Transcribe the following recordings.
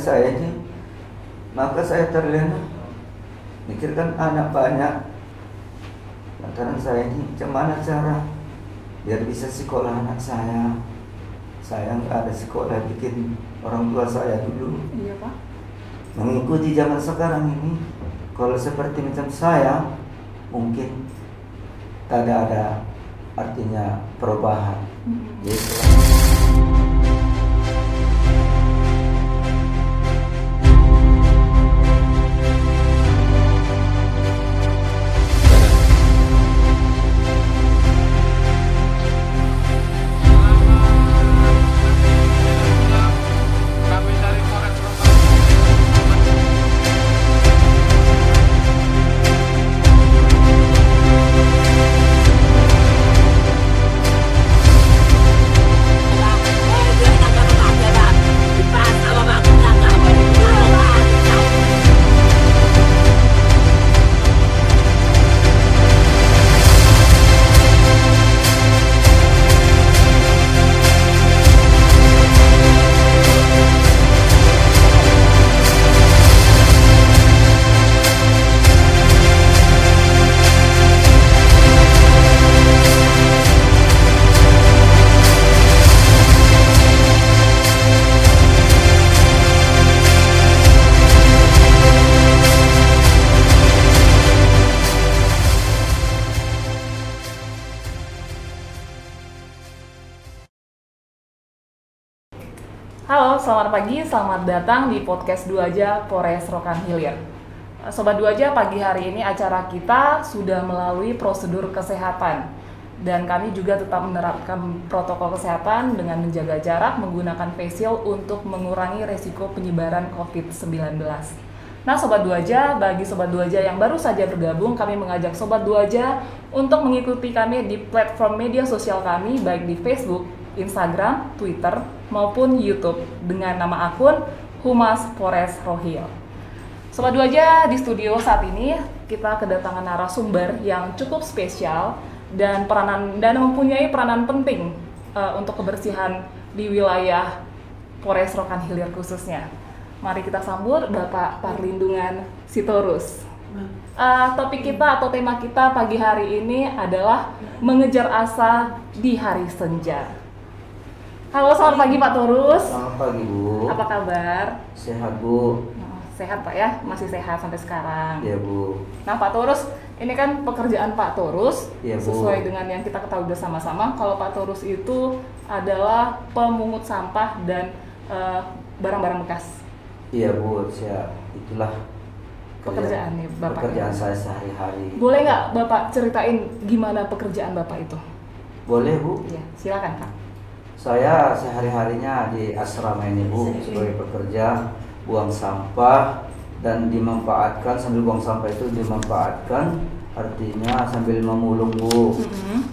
Saya ini, maka saya terlena mikirkan anak banyak. Lantaran saya ini gimana cara biar bisa sekolah anak saya. Saya nggak ada sekolah, bikin orang tua saya dulu. Iya Pak. Mengikuti zaman sekarang ini, kalau seperti macam saya, mungkin tidak ada artinya perubahan. Gitu. Halo, selamat pagi, selamat datang di podcast Dua Aja Polres Rokan Hilir. Sobat Dua Aja, pagi hari ini acara kita sudah melalui prosedur kesehatan dan kami juga tetap menerapkan protokol kesehatan dengan menjaga jarak, menggunakan face shield untuk mengurangi resiko penyebaran COVID-19. Nah, Sobat Dua Aja, bagi Sobat Dua Aja yang baru saja bergabung, kami mengajak Sobat Dua Aja untuk mengikuti kami di platform media sosial kami, baik di Facebook, Instagram, Twitter, maupun YouTube dengan nama akun Humas Polres Rohil. Sobat Dua Aja, di studio saat ini kita kedatangan narasumber yang cukup spesial dan mempunyai peranan penting untuk kebersihan di wilayah Polres Rokan Hilir khususnya. Mari kita sambut Bapak Parlindungan Sitorus. Topik kita atau tema kita pagi hari ini adalah mengejar asa di hari senja. Halo, selamat pagi Pak Torus. Selamat pagi Bu. Apa kabar? Sehat Bu. Sehat Pak ya? Masih sehat sampai sekarang? Iya Bu. Nah Pak Torus, ini kan pekerjaan Pak Torus, Ya, Bu. sesuai dengan yang kita ketahui bersama-sama, kalau Pak Torus itu adalah pemungut sampah dan barang-barang bekas. Iya Bu, itulah Pekerjaannya Bapak. pekerjaan saya sehari-hari. Boleh nggak Bapak ceritain gimana pekerjaan Bapak itu? Boleh Bu. Iya, silakan Pak. Saya sehari-harinya di asrama ini Bu, sebagai pekerja buang sampah dan dimanfaatkan, sambil buang sampah itu dimanfaatkan, artinya sambil memulung Bu.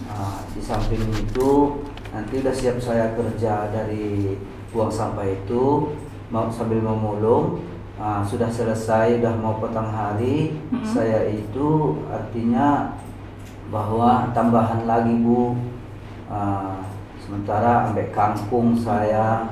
Nah, di samping itu nanti udah siap saya kerja dari buang sampah itu, mau sambil memulung. Nah, sudah selesai, udah mau petang hari, saya itu artinya bahwa tambahan lagi Bu. Sementara ambek kampung saya,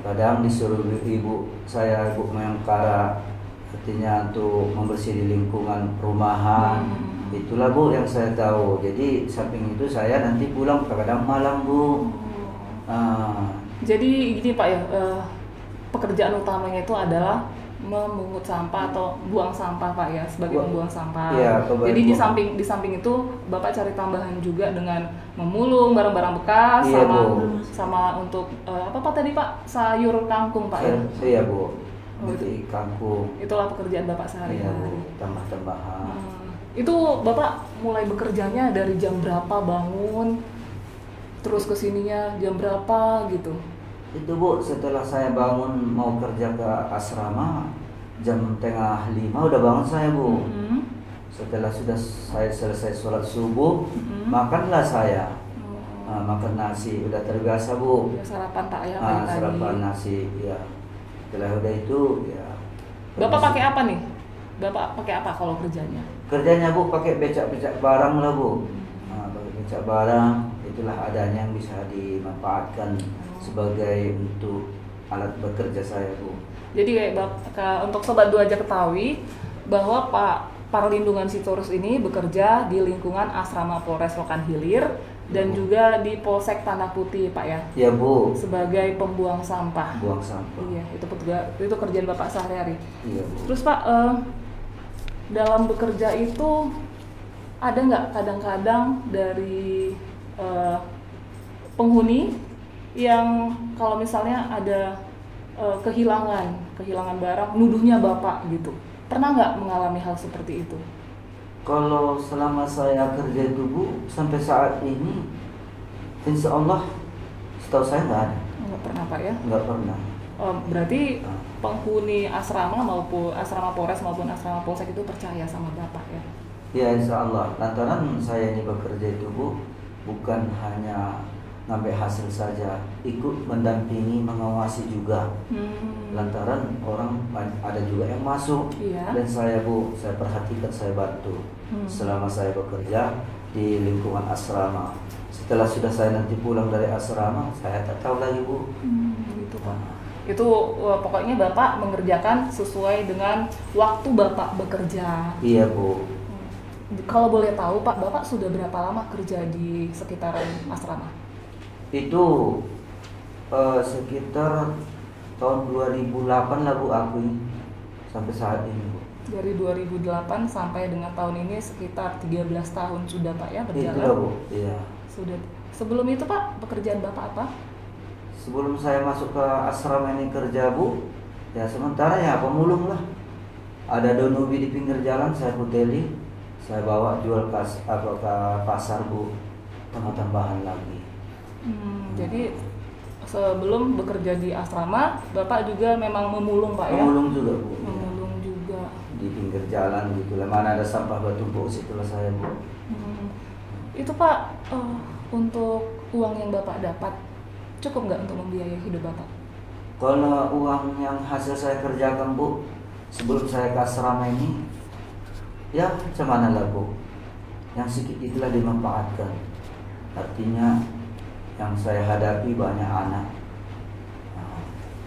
kadang disuruh ibu saya, Ibu Mayangkara, artinya untuk membersih di lingkungan perumahan. Itulah Bu yang saya tahu. Jadi samping itu saya nanti pulang kadang malam Bu. Jadi gini Pak ya, pekerjaan utamanya itu adalah memungut sampah atau buang sampah Pak ya, sebagai pembuang sampah. Iya, jadi di samping itu Bapak cari tambahan juga dengan memulung barang-barang bekas, Iya, sama untuk apa Pak tadi Pak, sayur kangkung Pak ya. Iya Bu. Oh, Di kangkung. Itulah pekerjaan Bapak Iya sehari-hari. Bu, tambah-tambahan. Itu Bapak mulai bekerjanya dari jam berapa bangun, terus kesininya jam berapa gitu? Itu Bu, setelah saya bangun mau kerja ke asrama jam 4:30 udah bangun saya Bu. Setelah sudah saya selesai sholat subuh, makanlah saya. Makan nasi, udah terbiasa Bu. Ya, sarapan Pak ya pagi-pagi. Sarapan nasi, ya. Setelah udah itu, ya. Bapak pakai apa nih? Bapak pakai apa kalau kerjanya? Kerjanya Bu pakai becak-becak barang lah Bu. Pakai becak barang, itulah adanya yang bisa dimanfaatkan sebagai untuk alat bekerja saya Bu. Jadi kayak untuk Sobat Dua aja ketahui bahwa Pak Parlindungan Sitorus ini bekerja di lingkungan Asrama Polres Rokan Hilir dan juga di Polsek Tanah Putih, Pak ya. Iya, Bu. Sebagai pembuang sampah. Buang sampah. Iya, itu kerjaan Bapak sehari-hari. Iya, Bu. Terus Pak, dalam bekerja itu ada nggak kadang-kadang dari penghuni yang kalau misalnya ada kehilangan barang, nuduhnya Bapak gitu. Pernah nggak mengalami hal seperti itu? Kalau selama saya kerja itu, Bu, sampai saat ini, insya Allah, setahu saya nggak ada. Nggak pernah, Pak ya? Nggak pernah. Berarti penghuni asrama maupun asrama Polres maupun asrama Polsek itu percaya sama Bapak ya? Ya, insya Allah. Lantaran saya ini bekerja itu, Bu, bukan hanya ngambil hasil saja, ikut mendampingi, mengawasi juga. Lantaran orang ada juga yang masuk, Iya. dan saya, Bu, saya perhatikan, saya bantu selama saya bekerja di lingkungan asrama. Setelah sudah saya nanti pulang dari asrama, saya tak tahu lagi, Bu. Gitu Pak. Itu pokoknya Bapak mengerjakan sesuai dengan waktu Bapak bekerja. Iya, Bu. Kalau boleh tahu Pak, Bapak sudah berapa lama kerja di sekitaran asrama? Itu sekitar tahun 2008 lah, Bu, aku ini sampai saat ini, Bu. Dari 2008 sampai dengan tahun ini sekitar 13 tahun sudah Pak ya berjalan? Itu lah, Bu. Iya. Sudah. Sebelum itu Pak, pekerjaan Bapak apa? Sebelum saya masuk ke asrama ini kerja, Bu, ya sementara ya pemulung lah. Ada daun ubi di pinggir jalan, saya puteli, saya bawa jual ke pasar, Bu. Tambah-tambahan lagi. Jadi sebelum bekerja di asrama, Bapak juga memang memulung Pak ya? Pemulung juga, Bu. Memulung juga. Di pinggir jalan gitu lah. Mana ada sampah bertumpuk, situlah saya, Bu. Itu Pak, untuk uang yang Bapak dapat cukup nggak untuk membiayai hidup Bapak? Kalau uang yang hasil saya kerjakan, Bu, sebelum saya ke asrama ini, ya macam mana lah, Bu. Yang sedikit itulah dimanfaatkan. Artinya yang saya hadapi banyak anak.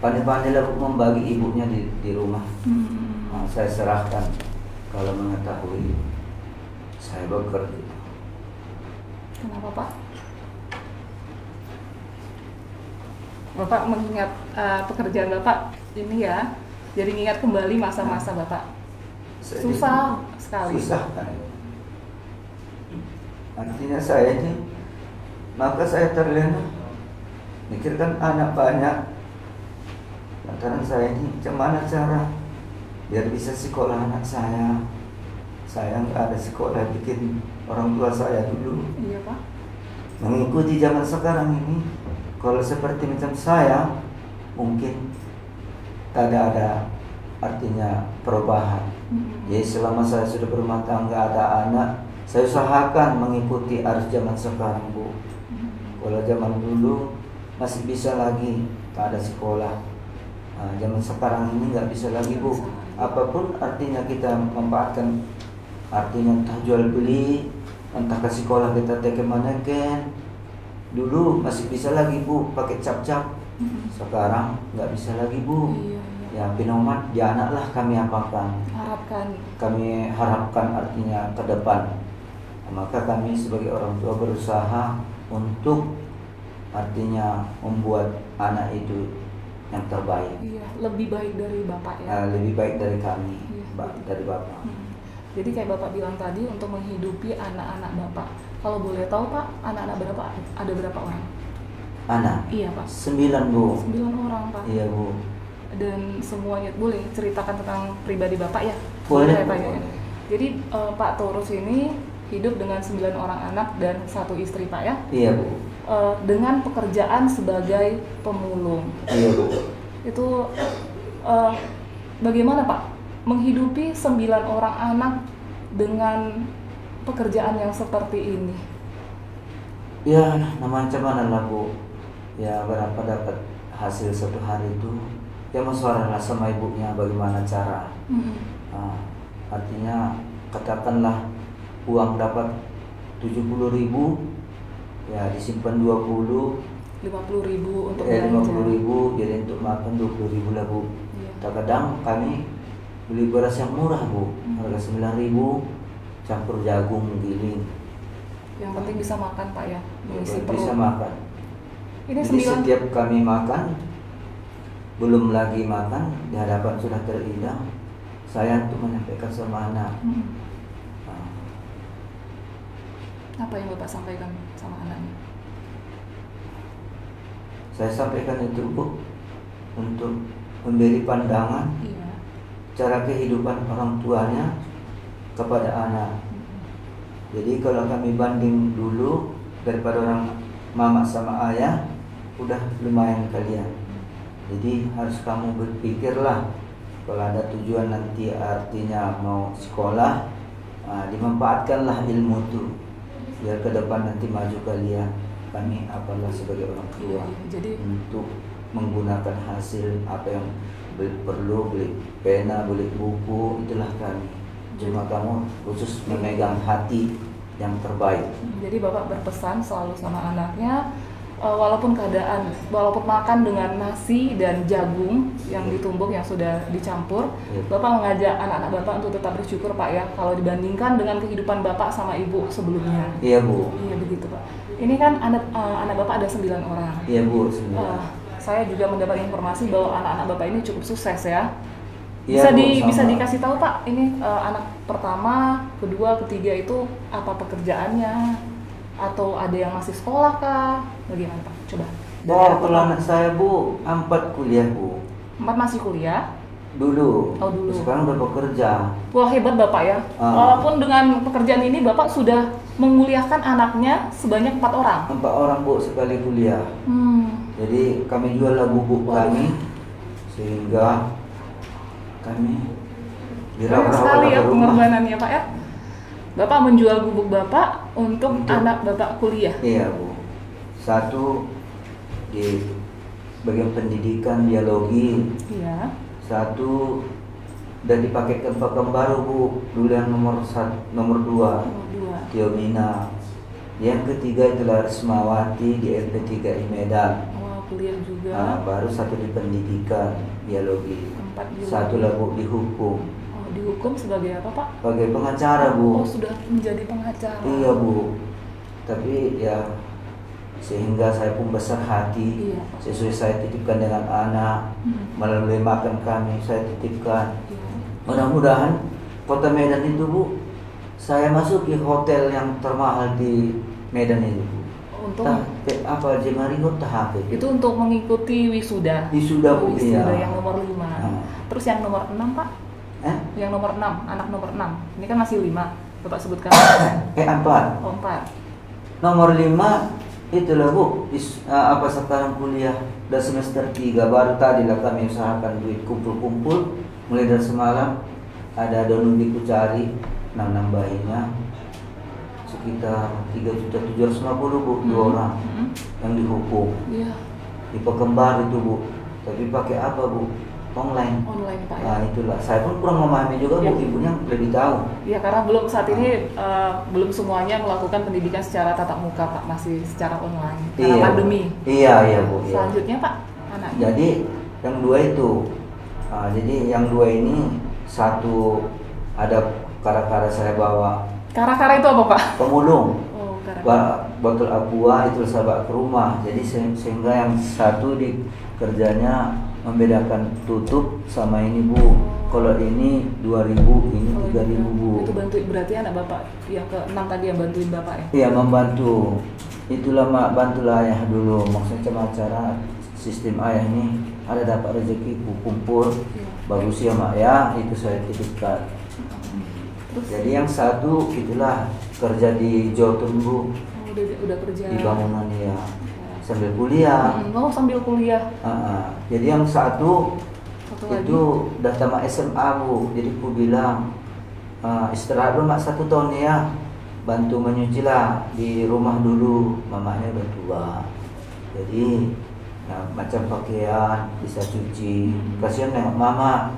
Pandai-pandai lah, Bu, membagi ibunya di rumah. Saya serahkan kalau mengetahui saya bekerja. Kenapa Pak? Bapak mengingat pekerjaan Bapak ini ya, jadi ingat kembali masa-masa Bapak. Susah sekali. Susah kan. Artinya saya ini, maka saya terlena mikirkan anak banyak. Lantaran saya ini macam mana cara biar bisa sekolah anak saya. Saya nggak ada sekolah, bikin orang tua saya dulu. Iya Pak. Mengikuti zaman sekarang ini, kalau seperti macam saya, mungkin tak ada artinya perubahan. Jadi selama saya sudah berumah tangga, ada anak, saya usahakan mengikuti arus zaman sekarang, Bu. Kalau zaman dulu masih bisa lagi, tak ada sekolah. Nah, zaman sekarang ini nggak bisa lagi, Bu. Apapun artinya kita memanfaatkan, artinya entah jual beli, entah ke sekolah kita teken maneken. Dulu masih bisa lagi, Bu, pakai cap-cap. Sekarang nggak bisa lagi, Bu. Iya. Ya, pinomat ya anak lah kami apakan. Kami harapkan artinya ke depan. Maka kami sebagai orang tua berusaha untuk artinya membuat anak itu yang terbaik. Iya, lebih baik dari Bapak ya. Lebih baik dari kami, Iya. dari Bapak. Jadi kayak Bapak bilang tadi untuk menghidupi anak-anak Bapak. Kalau boleh tahu Pak, anak-anak berapa? Ada berapa orang? Anak? Iya Pak. 9, Bu. 9 orang Pak. Iya, Bu. Dan semuanya boleh ceritakan tentang pribadi Bapak ya? Boleh, Pak. boleh. Jadi Pak Torus ini hidup dengan 9 orang anak dan 1 istri Pak ya? Iya, Bu. Dengan pekerjaan sebagai pemulung. Iya, Bu. Itu bagaimana Pak menghidupi 9 orang anak dengan pekerjaan yang seperti ini? Ya, macam mana lah, Bu. Ya, berapa dapat hasil satu hari itu, ya musyawarah sama ibunya bagaimana cara. Artinya katakanlah uang dapat 70.000, ya disimpan 50.000 untuk belanja. 50.000, jadi untuk makan 20.000 lah, Bu. Iya. Terkadang kami beli beras yang murah Bu, harga 9.000 campur jagung giling. Yang penting bisa makan Pak ya, mengisi perut. Bisa makan. Ini Jadi 9. setiap kami makan, belum lagi makan, di hadapan sudah teridang, saya untuk menyampaikan sama anak. Nah, Apa yang Bapak sampaikan sama anaknya? saya sampaikan itu Bu, untuk memberi pandangan Iya. cara kehidupan orang tuanya kepada anak. Jadi kalau kami banding dulu daripada orang mama sama ayah, udah lumayan kalian. Jadi harus kamu berpikirlah kalau ada tujuan nanti artinya mau sekolah, dimanfaatkanlah ilmu itu biar ke depan nanti maju kalian. Kami apalah sebagai orang tua Jadi untuk menggunakan hasil apa yang perlu, beli pena, beli buku, itulah kami. Cuma kamu khusus memegang hati yang terbaik. Jadi Bapak berpesan selalu sama anaknya, walaupun makan dengan nasi dan jagung yang ditumbuk yang sudah dicampur, Bapak mengajak anak-anak Bapak untuk tetap bersyukur Pak ya, kalau dibandingkan dengan kehidupan Bapak sama Ibu sebelumnya. Iya Bu. Iya begitu Pak. Ini kan anak Bapak ada 9 orang. Iya Bu. Saya juga mendapat informasi bahwa anak-anak Bapak ini cukup sukses ya. Iya, Bisa dikasih tahu Pak, ini anak pertama, kedua, ketiga itu apa pekerjaannya? Atau ada yang masih sekolah kah? Bagaimana Pak? Coba. Kalau anak saya Bu, 4 kuliah Bu. 4 masih kuliah? Dulu. Oh dulu. Sekarang udah bekerja. Wah hebat Bapak ya. Walaupun dengan pekerjaan ini Bapak sudah menguliahkan anaknya sebanyak 4 orang. 4 orang Bu sekali kuliah. Jadi kami jual lah bubuk kami, sehingga kami banyak sekali ya pengorbanannya Pak ya. Bapak menjual gubuk Bapak untuk anak Bapak kuliah. Iya Bu. Satu di bagian pendidikan biologi. Iya. Satu udah dipakai ke baru Bu. Dulu yang nomor 2 Tiomina. Yang ketiga itulah Rismawati di LP3 Medan. Wah kuliah juga. Baru satu di pendidikan biologi. 4 juga. Satu lagi di hukum. Oh, di hukum sebagai apa Pak? Sebagai pengacara Bu. Oh sudah menjadi pengacara. Iya Bu. Tapi ya sehingga saya pun besar hati. Iya. Sesuai saya titipkan dengan anak. Melalui makan kami saya titipkan. Iya. Mudah-mudahan kota Medan itu Bu, saya masuk di hotel yang termahal di Medan itu Bu. Untuk apa Jemaringo tahap itu untuk mengikuti wisuda. Wisuda Bu. Wisuda Iya. yang nomor 5. Terus yang nomor 6 Pak? Yang nomor 6, anak nomor 6. Ini kan masih 5. Bapak sebutkan. 4. Oh, 4. Nomor 5 itulah Bu, sekarang kuliah udah semester 3, baru tadi lah kami usahakan duit kumpul-kumpul, mulai dari semalam ada donor dikucari, nambahinnya sekitar 3.750.000 Bu, 2 orang yang dihukum. Iya. Di Pekembar itu Bu, tapi pakai apa Bu? Online Pak ya. Nah itulah, saya pun kurang memahami juga Bu, ibunya lebih tahu. Iya karena belum saat ini belum semuanya melakukan pendidikan secara tatap muka Pak, masih secara online karena pandemi. Iya Bu. Selanjutnya Pak, anaknya. Jadi yang 2 itu, jadi yang 2 ini satu ada kara-kara saya bawa. Kara-kara itu apa Pak? Pemulung. Oh kara. Botol aqua itu saya bawa ke rumah. Jadi sehingga yang satu di kerjanya membedakan tutup sama ini Bu. Kalau ini 2.000, ini 3.000 Bu. Itu bantuin berarti anak Bapak yang ke-6 tadi yang bantuin Bapak ya? Iya membantu. Itulah Mak, bantulah ayah dulu. Maksudnya cara sistem ayah ini ada dapat rezeki kumpul. Bagus ya Mak ya, itu saya titipkan. Jadi yang satu itulah kerja di Jotun Bu. Udah kerja di bangunan ya. Sambil kuliah. Sambil kuliah. Jadi yang satu itu lagi. udah tamat SMA Bu. Jadi aku bilang istirahat dulu Mak 1 tahun ya. Bantu menyuci lah di rumah dulu. Mamanya udah tua. Jadi macam pakaian bisa cuci. Kasihan nengok mama.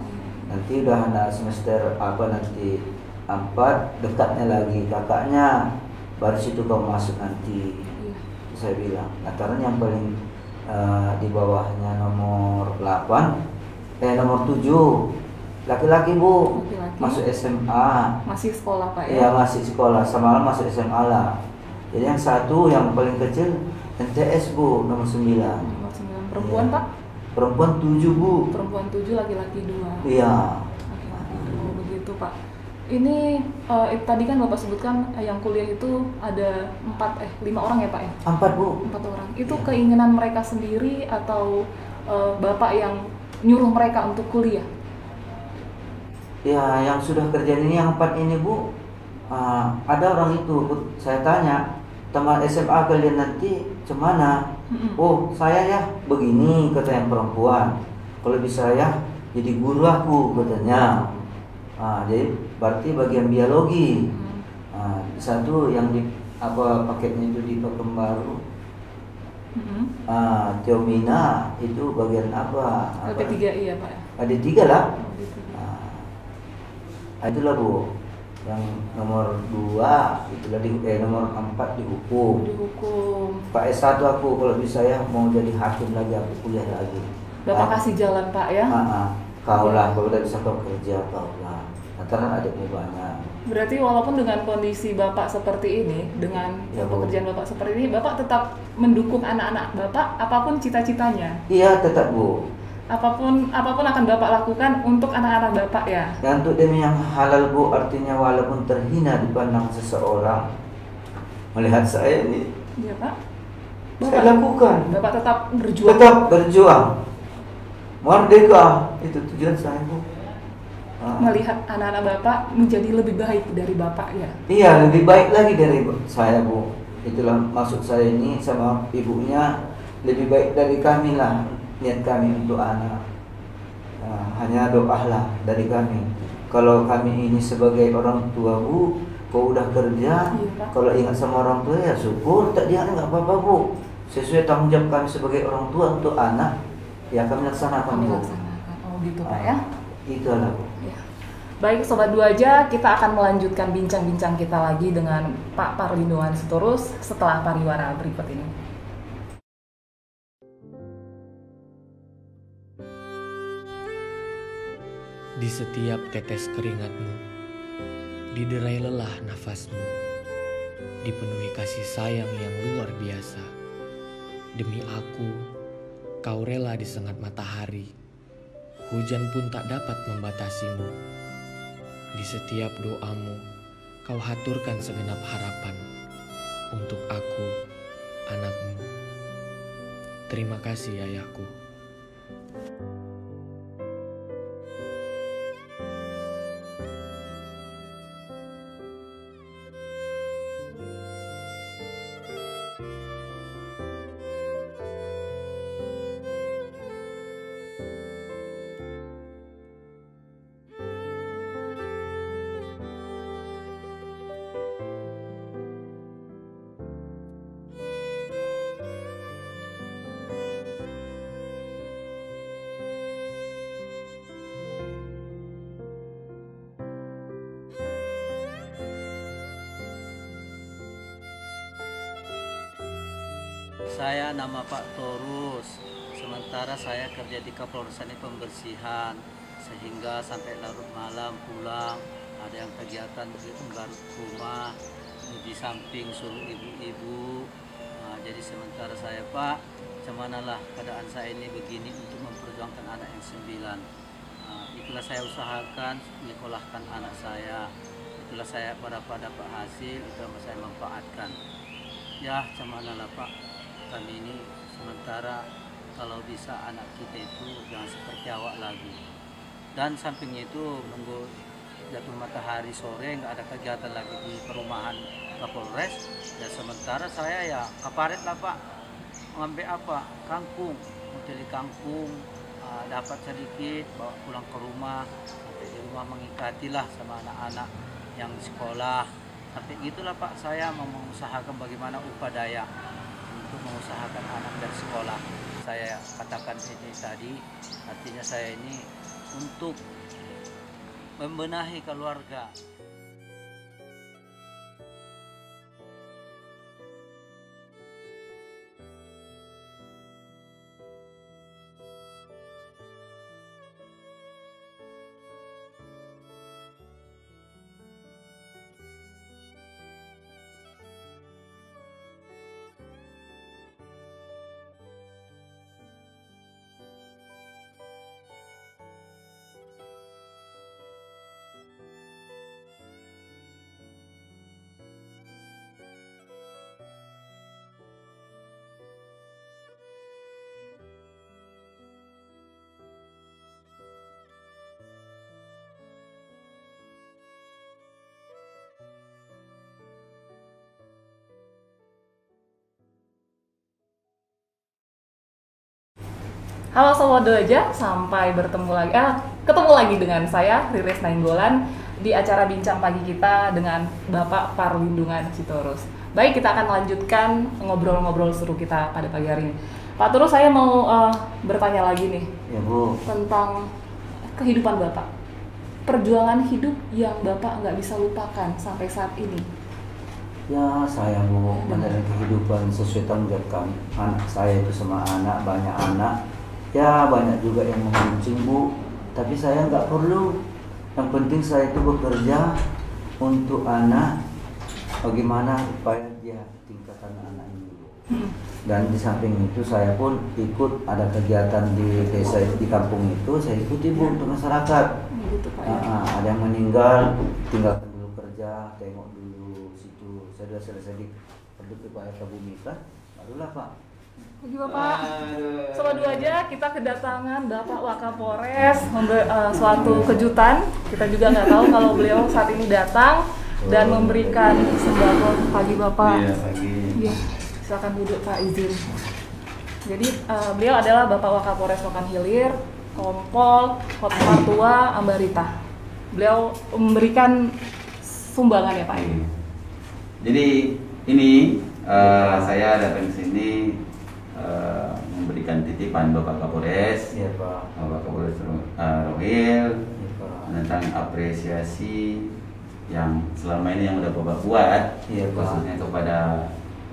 Nanti udah anak semester nanti 4, dekatnya lagi kakaknya. Baru situ kau masuk nanti. Saya bilang, karena yang paling di bawahnya nomor 8 Nomor 7 laki-laki Bu, Laki-laki. masuk SMA. Masih sekolah Pak ya? Iya masih sekolah, sama masuk SMA lah. Jadi yang satu yang paling kecil NTS Bu, nomor 9. Nomor 9. Perempuan Iya. Pak? Perempuan 7 Bu. Perempuan 7, laki-laki 2. Iya. Laki-laki 2, begitu Pak. Ini tadi kan Bapak sebutkan yang kuliah itu ada 5 orang ya Pak ya? 4 Bu. 4 orang. Itu Iya. keinginan mereka sendiri atau Bapak yang nyuruh mereka untuk kuliah? Ya yang sudah kerja ini yang 4 ini Bu, ada orang itu saya tanya, teman SMA kalian nanti cemana? Oh saya ya begini, kata yang perempuan, kalau bisa ya jadi guru aku katanya. Jadi berarti bagian biologi. Satu yang di paketnya itu di Pekanbaru. Teomina itu bagian apa? LP3I ya Pak ya? Ada 3 lah. Gitu. Itulah Bu, yang nomor 2 itulah nomor 4 dihukum. Dihukum. Pak S1 aku kalau bisa ya mau jadi hakim lagi, aku kuliah lagi. Bapak kasih jalan Pak ya? Kau lah, kalau udah bisa kau kerja kau lah. Antara adiknya banyak. Berarti walaupun dengan kondisi Bapak seperti ini, dengan Ya, Bu. pekerjaan Bapak seperti ini, Bapak tetap mendukung anak-anak Bapak apapun cita-citanya. Iya tetap Bu. Apapun akan Bapak lakukan untuk anak-anak Bapak ya. Dan untuk demi yang halal Bu, artinya walaupun terhina dipandang seseorang, melihat saya ini, Iya Pak. saya lakukan. Bapak tetap berjuang. Tetap berjuang. Merdeka, itu tujuan saya Bu. Melihat anak-anak Bapak menjadi lebih baik dari Bapak ya. Iya, lebih baik lagi dari saya Bu. Itulah maksud saya ini sama ibunya, lebih baik dari kami lah, niat kami untuk anak. Hanya doa lah dari kami. Kalau kami ini sebagai orang tua Bu, kau udah kerja, Iya, Pak. kalau ingat sama orang tua ya syukur, tak dia nggak apa-apa Bu. Sesuai tanggung jawab kami sebagai orang tua untuk anak, ya kami laksanakan Kami Bu. laksanakan. Oh gitu Pak ya. Itulah Bu. Ya. Baik Sobat Duaja, kita akan melanjutkan bincang-bincang kita lagi dengan Pak Parlindoan Sitorus setelah pariwara berikut ini. Di setiap tetes keringatmu, diderai lelah nafasmu, dipenuhi kasih sayang yang luar biasa. Demi aku, kau rela disengat matahari, hujan pun tak dapat membatasimu. Di setiap doamu, kau haturkan segenap harapan untuk aku, anakmu. Terima kasih ayahku. Saya nama Pak Torus, sementara saya kerja di Kapolres ini pembersihan, sehingga sampai larut malam pulang, ada yang kegiatan menggaruk rumah, di samping suruh ibu-ibu. Jadi sementara saya Pak, cemanalah keadaan saya ini begini untuk memperjuangkan anak yang 9. Itulah saya usahakan menyekolahkan anak saya, itulah saya pada dapat hasil, itu yang saya manfaatkan. Ya cemanalah Pak. Kami ini sementara kalau bisa anak kita itu jangan seperti awak lagi. Dan sampingnya itu nunggu jatuh matahari sore nggak ada kegiatan lagi di perumahan Kapolres. Ya sementara saya ya kaparet lah Pak, ngambil apa kangkung, mau cari kangkung, dapat sedikit bawa pulang ke rumah, sampai di rumah mengikatilah sama anak-anak yang di sekolah. Tapi gitulah Pak, saya mau mengusahakan bagaimana upah daya untuk mengusahakan anak dari sekolah. Saya katakan ini tadi, artinya saya ini untuk membenahi keluarga. Halo Sobat Doaja, sampai ketemu lagi dengan saya Riris Nainggolan di acara bincang pagi kita dengan Bapak Parlindungan Sitorus. Baik, kita akan lanjutkan ngobrol-ngobrol seru kita pada pagi hari ini. Pak Torus, saya mau bertanya lagi nih, Ya Bu, tentang kehidupan Bapak. Perjuangan hidup yang Bapak nggak bisa lupakan sampai saat ini. ya saya Bu menjalani kehidupan sesuai tanggung jawab kami. Anak saya itu sama anak, banyak anak. Ya banyak juga yang memancing Bu, tapi saya nggak perlu. Yang penting saya itu bekerja untuk anak. Bagaimana supaya dia tingkatan anak ini Bu. Dan di samping itu saya pun ikut ada kegiatan di desa, di kampung itu saya ikuti Bu untuk masyarakat. Gitu Pak ya. Ada yang meninggal, tinggalkan dulu kerja, tengok dulu situ. Saya sudah selesai di Pak Eka Bumi kan, barulah Pak. Bagi Bapak, Sobat Doaja, kita kedatangan Bapak Wakapolres, suatu kejutan. Kita juga nggak tahu kalau beliau saat ini datang dan memberikan sembako pagi Bapak. Iya, pagi. Iya, silakan duduk Pak, izin. Jadi beliau adalah Bapak Wakapolres Rokan Hilir, Kompol Hotmartua Ambarita. Beliau memberikan sumbangan ya Pak. Jadi ini saya datang ke sini memberikan titipan Bapak Kapolres, Iya Pak. Bapak Kapolres Rohil Iya Pak. tentang apresiasi yang selama ini yang udah Bapak buat, Iya, Pak. khususnya kepada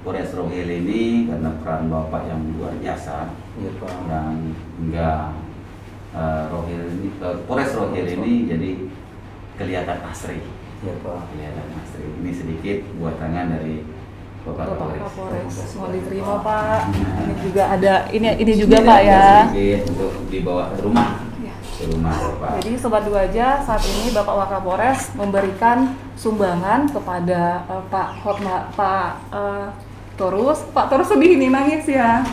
Polres Rohil ini karena peran Bapak yang luar biasa, Iya Pak. yang hingga Polres Rohil ini jadi kelihatan asri. Iya Pak. Kelihatan asri. Ini sedikit buatangan dari Bapak Bapak Kapolres. Kapolres, mohon diterima Pak. Ini juga ada, ini juga Pak ya. Sedikit untuk dibawa ke rumah. Ya. Ke rumah Bapak. Jadi Sobat Doaja, saat ini Bapak Wakapolres memberikan sumbangan kepada Torus. Pak Torus sedih nih, nangis ya.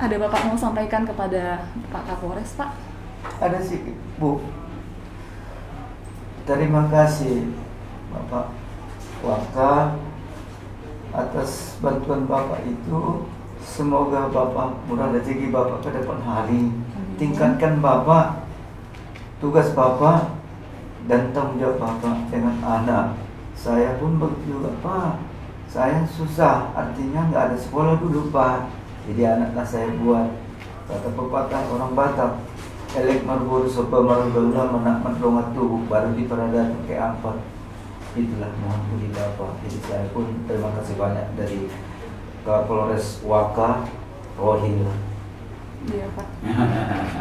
Ada Bapak mau sampaikan kepada Pak Kapolres, Pak? Ada sih Bu. Terima kasih Bapak Waka atas bantuan Bapak itu. Semoga Bapak murah rezeki Bapak ke depan hari. Tingkatkan Bapak, tugas Bapak dan tanggung jawab Bapak dengan anak. Saya pun begitu juga Pak. Saya susah, artinya nggak ada sekolah dulu Pak. Jadi anaklah saya buat. Kata pepatah orang Batak, elek marbur sopa marbula menak menrongat tubuh baru diperada pakai ampat. Itulah mohon puji Bapak. Jadi saya pun terima kasih banyak dari Kapolres Waka Rohil. Iya, Pak.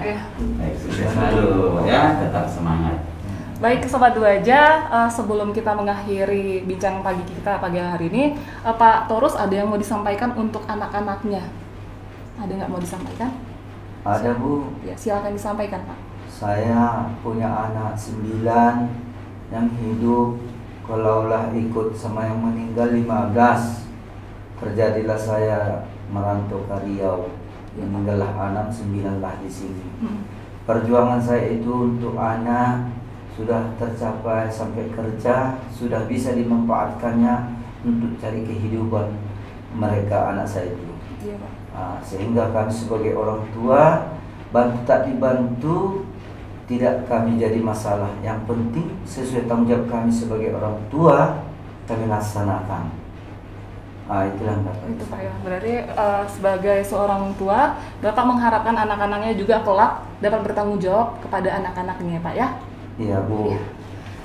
Ya. Baik, sukses selalu ya, tetap semangat. Baik, Sobat Doaja, sebelum kita mengakhiri bincang pagi kita pagi hari ini, Pak Torus ada yang mau disampaikan untuk anak-anaknya? Ada nggak mau disampaikan? Ada Bu. Ya, silakan disampaikan Pak. Saya punya anak 9 yang hidup. Kalaulah ikut sama yang meninggal 15. Terjadilah saya merantau ke Riau. Meninggallah anak 9 lah di sini. Perjuangan saya itu untuk anak sudah tercapai sampai kerja, sudah bisa dimanfaatkannya untuk cari kehidupan mereka anak saya itu. Iya Pak. Sehingga kami sebagai orang tua bantu tak dibantu tidak kami jadi masalah. Yang penting sesuai tanggung jawab kami sebagai orang tua kami laksanakan. Itulah Bapak. Itu Pak ya. Berarti sebagai seorang tua, Bapak mengharapkan anak-anaknya juga kelak dapat bertanggung jawab kepada anak-anaknya Pak ya. Iya Bu. Iya.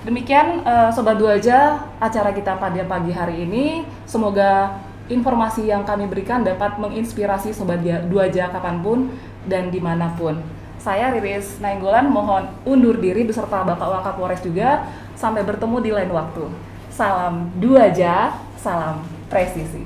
Demikian Sobat Doaja acara kita pada pagi hari ini. Semoga informasi yang kami berikan dapat menginspirasi Sobat Doaja kapanpun dan dimanapun. Saya Riris Nainggolan mohon undur diri beserta Bapak Wakapolres juga. Sampai bertemu di lain waktu. Salam Doaja, salam presisi.